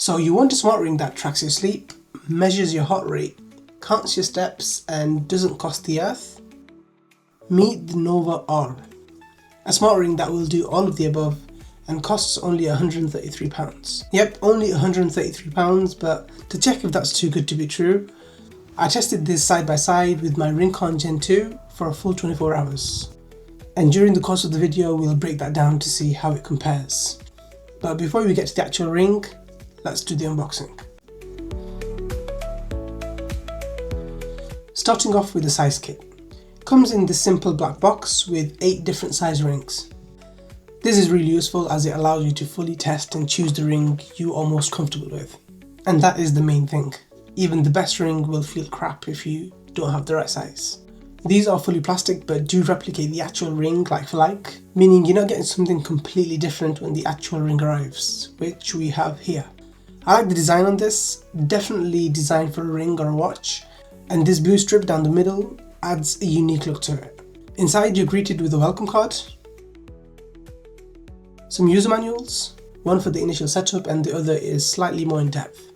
So you want a smart ring that tracks your sleep, measures your heart rate, counts your steps and doesn't cost the earth? Meet the Nova R, a smart ring that will do all of the above and costs only £133. Yep, only £133, but to check if that's too good to be true, I tested this side by side with my RingConn Gen 2 for a full 24 hours. And during the course of the video, we'll break that down to see how it compares. But before we get to the actual ring, let's do the unboxing. Starting off with the size kit. It comes in this simple black box with 8 different size rings. This is really useful as it allows you to fully test and choose the ring you are most comfortable with. And that is the main thing. Even the best ring will feel crap if you don't have the right size. These are fully plastic but do replicate the actual ring like for like, meaning you're not getting something completely different when the actual ring arrives, which we have here. I like the design on this, definitely designed for a ring or a watch, and this blue strip down the middle adds a unique look to it. Inside you're greeted with a welcome card, some user manuals, one for the initial setup and the other is slightly more in depth.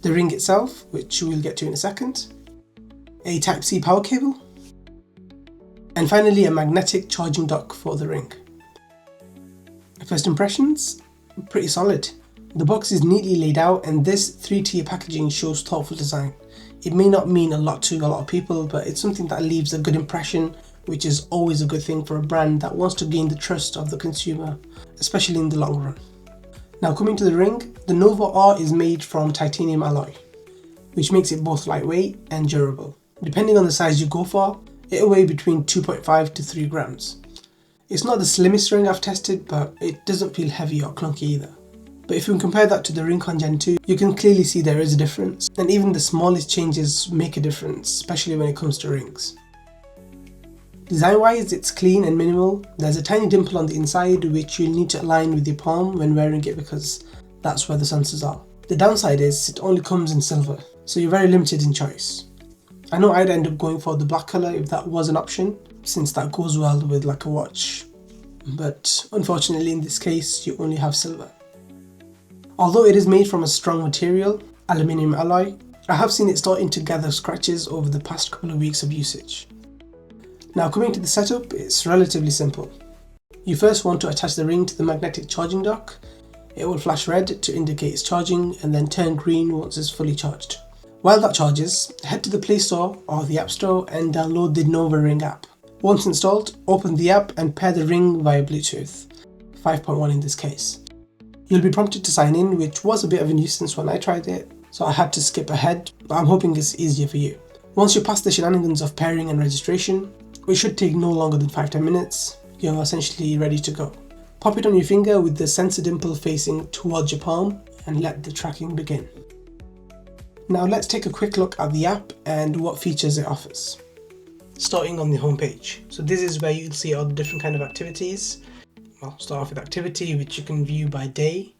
The ring itself, which we'll get to in a second, a Type-C power cable, and finally a magnetic charging dock for the ring. First impressions? Pretty solid. The box is neatly laid out and this 3-tier packaging shows thoughtful design. It may not mean a lot to a lot of people, but it's something that leaves a good impression, which is always a good thing for a brand that wants to gain the trust of the consumer, especially in the long run. Now coming to the ring, the Nova R is made from titanium alloy, which makes it both lightweight and durable. Depending on the size you go for, it'll weigh between 2.5 to 3 grams. It's not the slimmest ring I've tested, but it doesn't feel heavy or clunky either. But if you compare that to the RingConn Gen 2, you can clearly see there is a difference, and even the smallest changes make a difference, especially when it comes to rings. Design wise, it's clean and minimal. There's a tiny dimple on the inside which you'll need to align with your palm when wearing it because that's where the sensors are. The downside is it only comes in silver, so you're very limited in choice. I know I'd end up going for the black colour if that was an option, since that goes well with like a watch, but unfortunately in this case you only have silver. Although it is made from a strong material, aluminium alloy, I have seen it starting to gather scratches over the past couple of weeks of usage. Now coming to the setup, it's relatively simple. You first want to attach the ring to the magnetic charging dock. It will flash red to indicate it's charging and then turn green once it's fully charged. While that charges, head to the Play Store or the App Store and download the Nova Ring app. Once installed, open the app and pair the ring via Bluetooth, 5.1 in this case. You'll be prompted to sign in, which was a bit of a nuisance when I tried it, so I had to skip ahead, but I'm hoping it's easier for you. Once you're past the shenanigans of pairing and registration, which should take no longer than 5-10 minutes, you're essentially ready to go. Pop it on your finger with the sensor dimple facing towards your palm and let the tracking begin. Now let's take a quick look at the app and what features it offers. Starting on the home page. So this is where you'll see all the different kind of activities. I'll start off with activity, which you can view by day,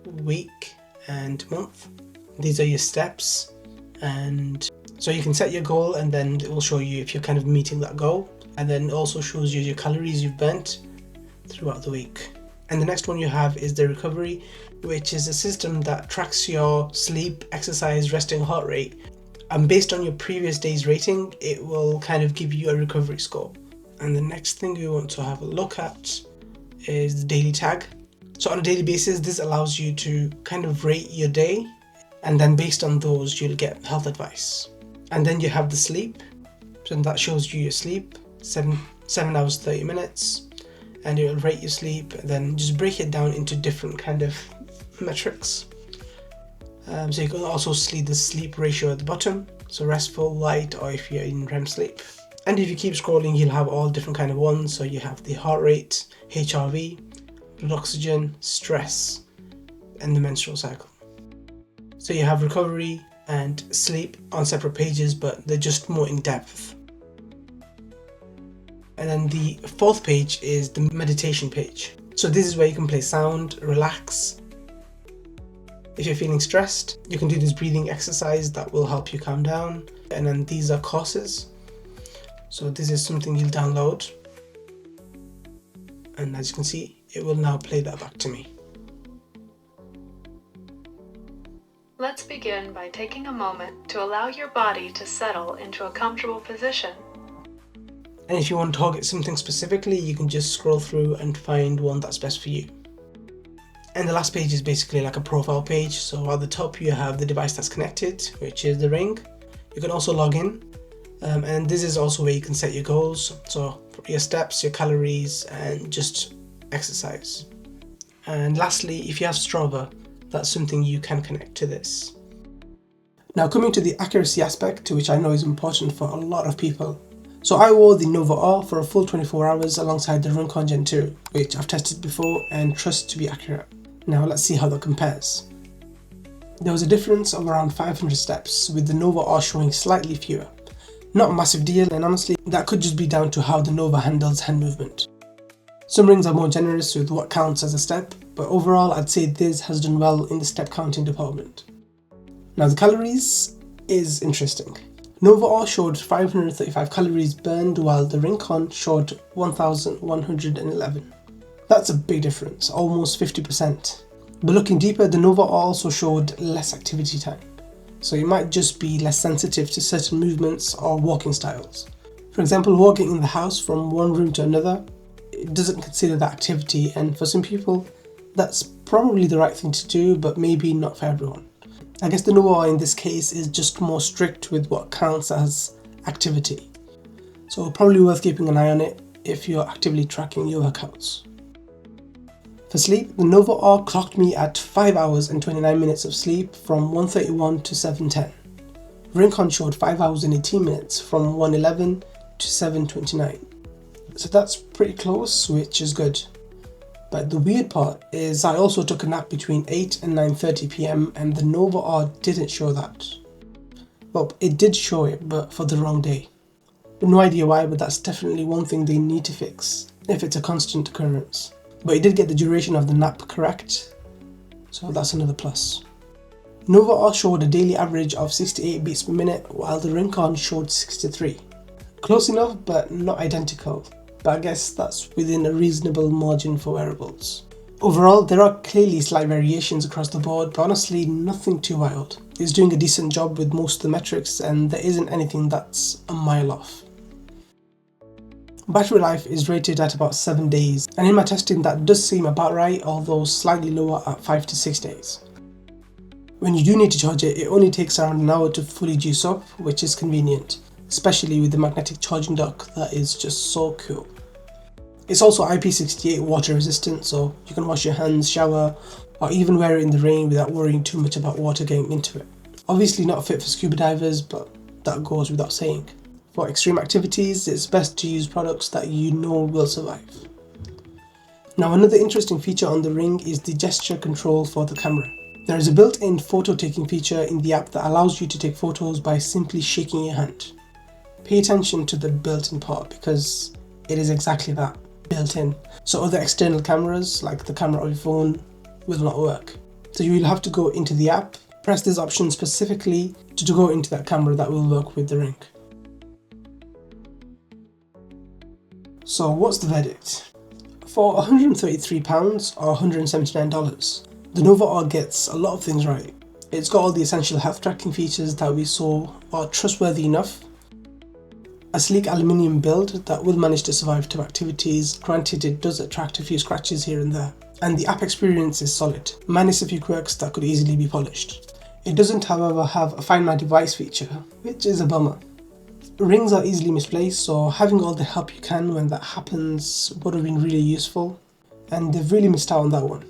week and month. These are your steps, and so you can set your goal and then it will show you if you're kind of meeting that goal, and then it also shows you your calories you've burnt throughout the week. And the next one you have is the recovery, which is a system that tracks your sleep, exercise, resting heart rate, and based on your previous day's rating it will kind of give you a recovery score. And the next thing we want to have a look at is the daily tag. So on a daily basis, this allows you to kind of rate your day, and then based on those you'll get health advice. And then you have the sleep, so that shows you your sleep, 7 hours 30 minutes, and it will rate your sleep and then just break it down into different kind of metrics. So you can also see the sleep ratio at the bottom, so restful, light, or if you're in REM sleep. And if you keep scrolling, you'll have all different kind of ones. So you have the heart rate, HRV, blood oxygen, stress, and the menstrual cycle. So you have recovery and sleep on separate pages, but they're just more in depth. And then the fourth page is the meditation page. So this is where you can play sound, relax. If you're feeling stressed, you can do this breathing exercise that will help you calm down. And then these are courses. So this is something you'll download. And as you can see, it will now play that back to me. Let's begin by taking a moment to allow your body to settle into a comfortable position. And if you want to target something specifically, you can just scroll through and find one that's best for you. And the last page is basically like a profile page. So at the top you have the device that's connected, which is the Ring. You can also log in. And this is also where you can set your goals. So your steps, your calories, and just exercise. And lastly, if you have Strava, that's something you can connect to this. Now coming to the accuracy aspect, which I know is important for a lot of people. So I wore the Nova R for a full 24 hours alongside the RingConn Gen 2, which I've tested before and trust to be accurate. Now let's see how that compares. There was a difference of around 500 steps, with the Nova R showing slightly fewer. Not a massive deal, and honestly that could just be down to how the Nova handles hand movement. Some rings are more generous with what counts as a step, but overall I'd say this has done well in the step counting department. Now the calories is interesting. Nova R showed 535 calories burned while the RingConn showed 1111. That's a big difference, almost 50%. But looking deeper, the Nova R also showed less activity time. So you might just be less sensitive to certain movements or walking styles. For example, walking in the house from one room to another, it doesn't consider that activity, and for some people that's probably the right thing to do, but maybe not for everyone. I guess the Nova R in this case is just more strict with what counts as activity. So probably worth keeping an eye on it if you're actively tracking your workouts. For sleep, the Nova R clocked me at 5 hours and 29 minutes of sleep from 1:31 to 7:10. RingConn showed 5 hours and 18 minutes from 1:11 to 7:29. So that's pretty close, which is good. But the weird part is I also took a nap between 8 and 9:30 PM and the Nova R didn't show that. Well, it did show it, but for the wrong day. No idea why, but that's definitely one thing they need to fix if it's a constant occurrence. But it did get the duration of the nap correct, so that's another plus. Nova R showed a daily average of 68 beats per minute while the RingConn showed 63. Close enough, but not identical. But I guess that's within a reasonable margin for wearables. Overall, there are clearly slight variations across the board, but honestly nothing too wild. It's doing a decent job with most of the metrics and there isn't anything that's a mile off. Battery life is rated at about 7 days, and in my testing that does seem about right, although slightly lower at 5 to 6 days. When you do need to charge it, it only takes around an hour to fully juice up, which is convenient, especially with the magnetic charging dock that is just so cool. It's also IP68 water resistant, so you can wash your hands, shower, or even wear it in the rain without worrying too much about water getting into it. Obviously not fit for scuba divers, but that goes without saying. For extreme activities, it's best to use products that you know will survive. Now another interesting feature on the Ring is the gesture control for the camera. There is a built-in photo taking feature in the app that allows you to take photos by simply shaking your hand. Pay attention to the built-in part because it is exactly that, built-in. So other external cameras, like the camera of your phone, will not work. So you will have to go into the app, press this option specifically to go into that camera that will work with the Ring. So what's the verdict? For £133 or $179, the Nova R gets a lot of things right. It's got all the essential health tracking features that we saw are trustworthy enough. A sleek aluminium build that will manage to survive tough activities, granted it does attract a few scratches here and there. And the app experience is solid, minus a few quirks that could easily be polished. It doesn't however have a Find My Device feature, which is a bummer. Rings are easily misplaced, so having all the help you can when that happens would have been really useful, and they've really missed out on that one.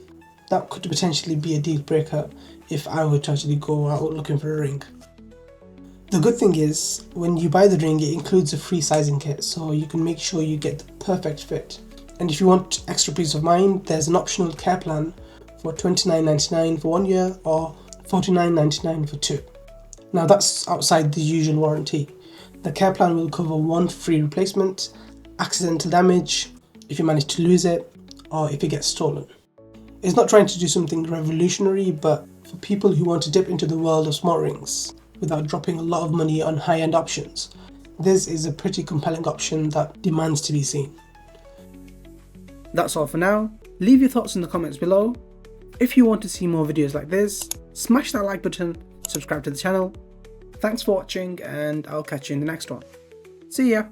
That could potentially be a deal breaker if I were to actually go out looking for a ring. The good thing is, when you buy the ring it includes a free sizing kit, so you can make sure you get the perfect fit. And if you want extra peace of mind, there's an optional care plan for $29.99 for 1 year or $49.99 for 2. Now that's outside the usual warranty. The care plan will cover 1 free replacement, accidental damage, if you manage to lose it, or if it gets stolen. It's not trying to do something revolutionary, but for people who want to dip into the world of smart rings without dropping a lot of money on high-end options, this is a pretty compelling option that demands to be seen. That's all for now. Leave your thoughts in the comments below. If you want to see more videos like this, Smash that like button, subscribe to the channel. Thanks for watching, and I'll catch you in the next one. See ya!